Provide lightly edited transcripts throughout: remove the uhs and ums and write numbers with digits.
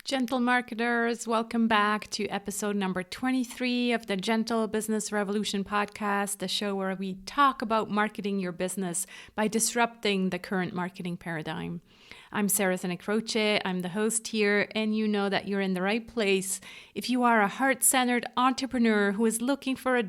Gentle marketers, welcome back to episode number 23 of the Gentle Business Revolution podcast, the show where we talk about marketing your business by disrupting the current marketing paradigm. I'm Sarah Croce. I'm the host here, and you know that you're in the right place if you are a heart-centered entrepreneur who is looking for a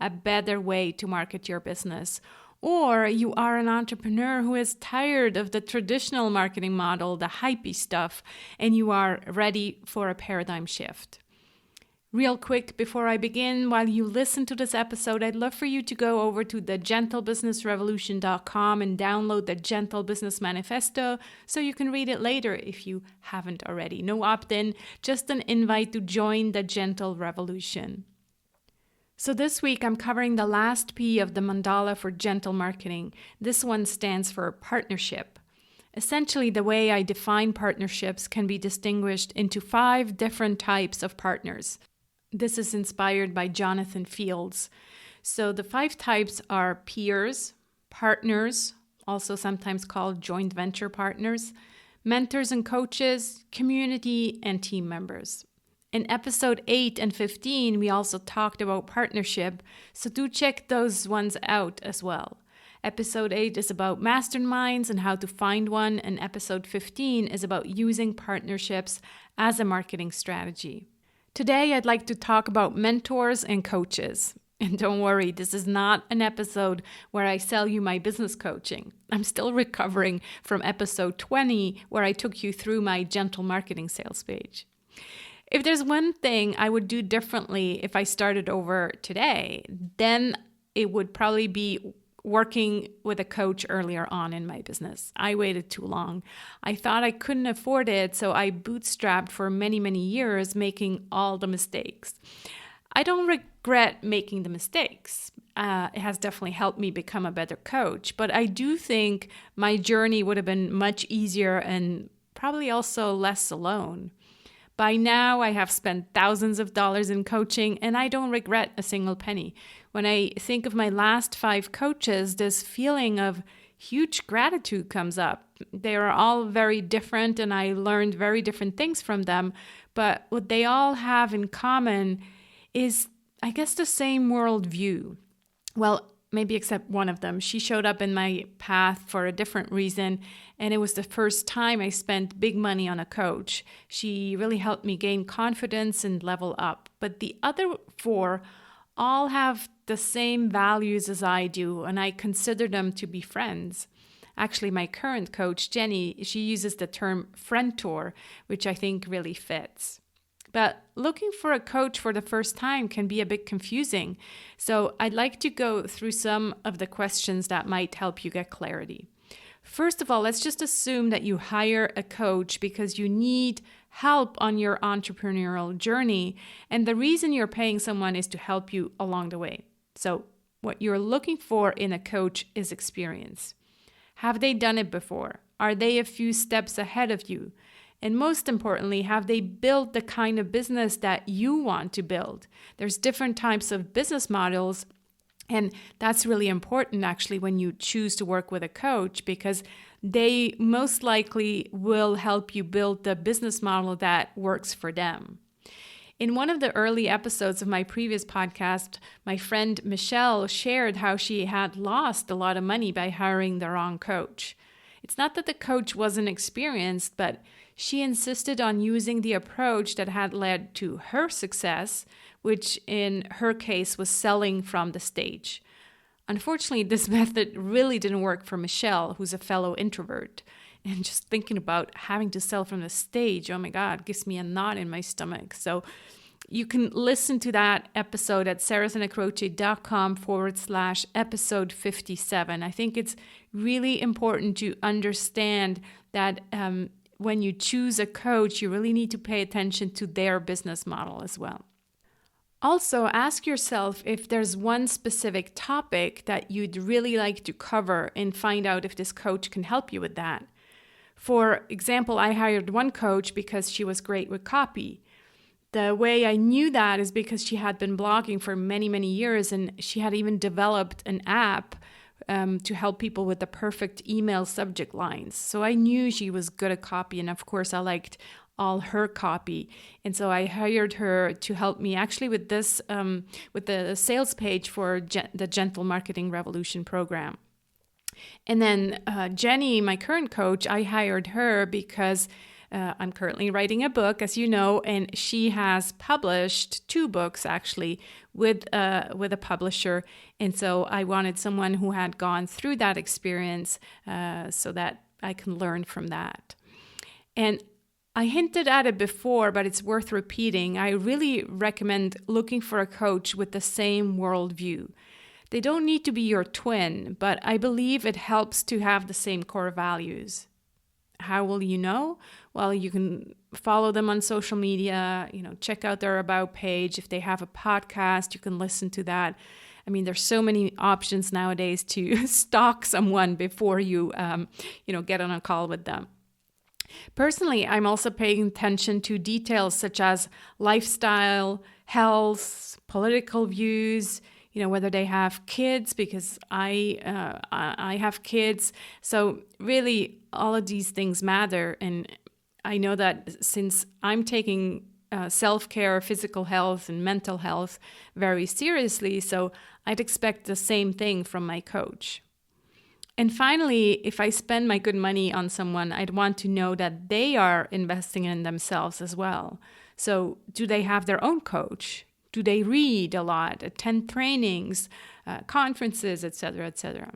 better way to market your business. Or you are an entrepreneur who is tired of the traditional marketing model, the hypey stuff, and you are ready for a paradigm shift. Real quick, before I begin, while you listen to this episode, I'd love for you to go over to thegentlebusinessrevolution.com and download the Gentle Business Manifesto so you can read it later if you haven't already. No opt-in, just an invite to join the Gentle Revolution. So this week, I'm covering the last P of the mandala for gentle marketing. This one stands for partnership. Essentially, the way I define partnerships can be distinguished into 5 different types of partners. This is inspired by Jonathan Fields. So the 5 types are peers, partners, also sometimes called joint venture partners, mentors and coaches, community, and team members. In episode 8 and 15, we also talked about partnership, so do check those ones out as well. Episode 8 is about masterminds and how to find one, and episode 15 is about using partnerships as a marketing strategy. Today, I'd like to talk about mentors and coaches. And don't worry, this is not an episode where I sell you my business coaching. I'm still recovering from episode 20, where I took you through my gentle marketing sales page. If there's one thing I would do differently if I started over today, then it would probably be working with a coach earlier on in my business. I waited too long. I thought I couldn't afford it, so I bootstrapped for many, many years, making all the mistakes. I don't regret making the mistakes. It has definitely helped me become a better coach, but I do think my journey would have been much easier and probably also less alone. By now, I have spent thousands of dollars in coaching, and I don't regret a single penny. When I think of my last 5 coaches, this feeling of huge gratitude comes up. They are all very different, and I learned very different things from them. But what they all have in common is, I guess, the same worldview. Well, maybe except one of them. She showed up in my path for a different reason, and it was the first time I spent big money on a coach. She really helped me gain confidence and level up. But the other 4 all have the same values as I do, and I consider them to be friends. Actually, my current coach, Jenny, she uses the term friendtor, which I think really fits. But looking for a coach for the first time can be a bit confusing. So I'd like to go through some of the questions that might help you get clarity. First of all, let's just assume that you hire a coach because you need help on your entrepreneurial journey. And the reason you're paying someone is to help you along the way. So what you're looking for in a coach is experience. Have they done it before? Are they a few steps ahead of you? And most importantly, have they built the kind of business that you want to build? There's different types of business models, and that's really important actually when you choose to work with a coach, because they most likely will help you build the business model that works for them. In one of the early episodes of my previous podcast, my friend Michelle shared how she had lost a lot of money by hiring the wrong coach. It's not that the coach wasn't experienced, but she insisted on using the approach that had led to her success, which in her case was selling from the stage. Unfortunately, this method really didn't work for Michelle, who's a fellow introvert. And just thinking about having to sell from the stage, oh my God, gives me a knot in my stomach. So you can listen to that episode at sarahsanacroce.com/episode 57. I think it's really important to understand that when you choose a coach, you really need to pay attention to their business model as well. Also, ask yourself if there's one specific topic that you'd really like to cover and find out if this coach can help you with that. For example, I hired one coach because she was great with copy. The way I knew that is because she had been blogging for many, many years, and she had even developed an app to help people with the perfect email subject lines. So I knew she was good at copy, and of course I liked all her copy. And so I hired her to help me actually with this, with the sales page for the Gentle Marketing Revolution program. And then Jenny, my current coach, I hired her because I'm currently writing a book, as you know, and she has published 2 books actually with a publisher. And so I wanted someone who had gone through that experience so that I can learn from that. And I hinted at it before, but it's worth repeating. I really recommend looking for a coach with the same worldview. They don't need to be your twin, but I believe it helps to have the same core values. How will you know? Well, you can follow them on social media, check out their About page. If they have a podcast, you can listen to that. I mean, there's so many options nowadays to stalk someone before you, get on a call with them. Personally, I'm also paying attention to details such as lifestyle, health, political views, whether they have kids, because I have kids. So really, all of these things matter. And I know that since I'm taking self-care, physical health, and mental health very seriously, so I'd expect the same thing from my coach. And finally, if I spend my good money on someone, I'd want to know that they are investing in themselves as well. So do they have their own coach? Do they read a lot, attend trainings, conferences, etc., etc.?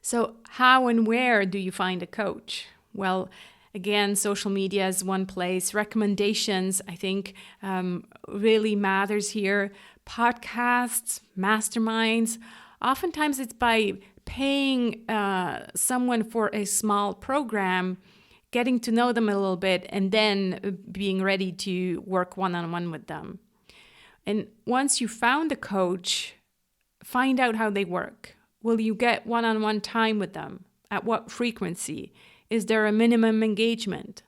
So how and where do you find a coach? Well, again, social media is one place. Recommendations, I think, really matters here. Podcasts, masterminds. Oftentimes it's by paying someone for a small program, getting to know them a little bit, and then being ready to work one-on-one with them. And once you found a coach, find out how they work. Will you get one-on-one time with them? At what frequency? Is there a minimum engagement?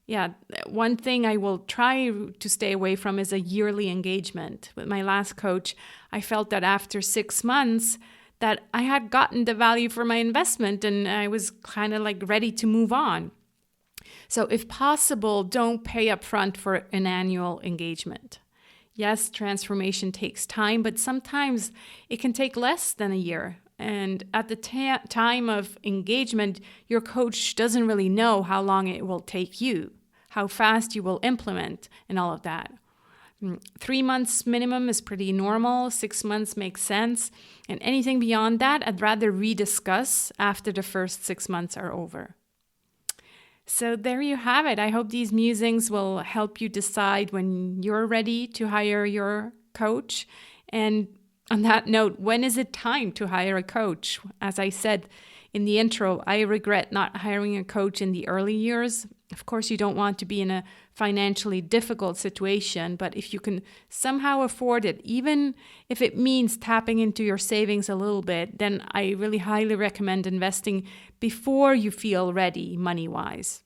Yeah, one thing I will try to stay away from is a yearly engagement. With my last coach, I felt that after 6 months that I had gotten the value for my investment and I was kind of like ready to move on. So if possible, don't pay up front for an annual engagement. Yes, transformation takes time, but sometimes it can take less than a year. And at the time of engagement, your coach doesn't really know how long it will take you, how fast you will implement, and all of that. 3 months minimum is pretty normal. 6 months makes sense. And anything beyond that, I'd rather rediscuss after the first 6 months are over. So there you have it. I hope these musings will help you decide when you're ready to hire your coach. And on that note, when is it time to hire a coach? As I said in the intro, I regret not hiring a coach in the early years. Of course, you don't want to be in a financially difficult situation, but if you can somehow afford it, even if it means tapping into your savings a little bit, then I really highly recommend investing before you feel ready money-wise.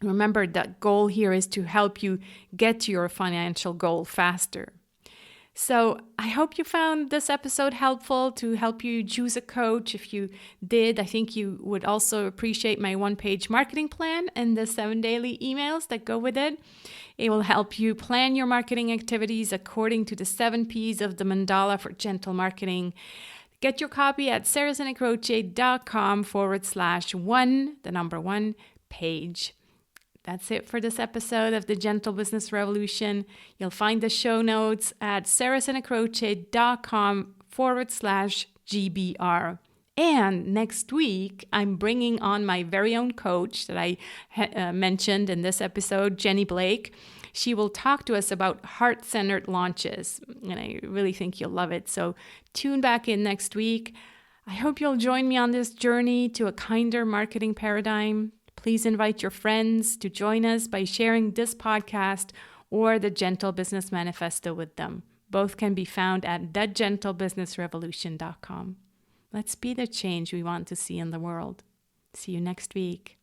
Remember, that goal here is to help you get to your financial goal faster. So I hope you found this episode helpful to help you choose a coach. If you did, I think you would also appreciate my 1-page marketing plan and the 7 daily emails that go with it. It will help you plan your marketing activities according to the 7 P's of the mandala for gentle marketing. Get your copy at sarahsanacroce.com/1 page. That's it for this episode of the Gentle Business Revolution. You'll find the show notes at sarahsanacroce.com/GBR. And next week, I'm bringing on my very own coach that I mentioned in this episode, Jenny Blake. She will talk to us about heart-centered launches, and I really think you'll love it. So tune back in next week. I hope you'll join me on this journey to a kinder marketing paradigm. Please invite your friends to join us by sharing this podcast or the Gentle Business Manifesto with them. Both can be found at thegentlebusinessrevolution.com. Let's be the change we want to see in the world. See you next week.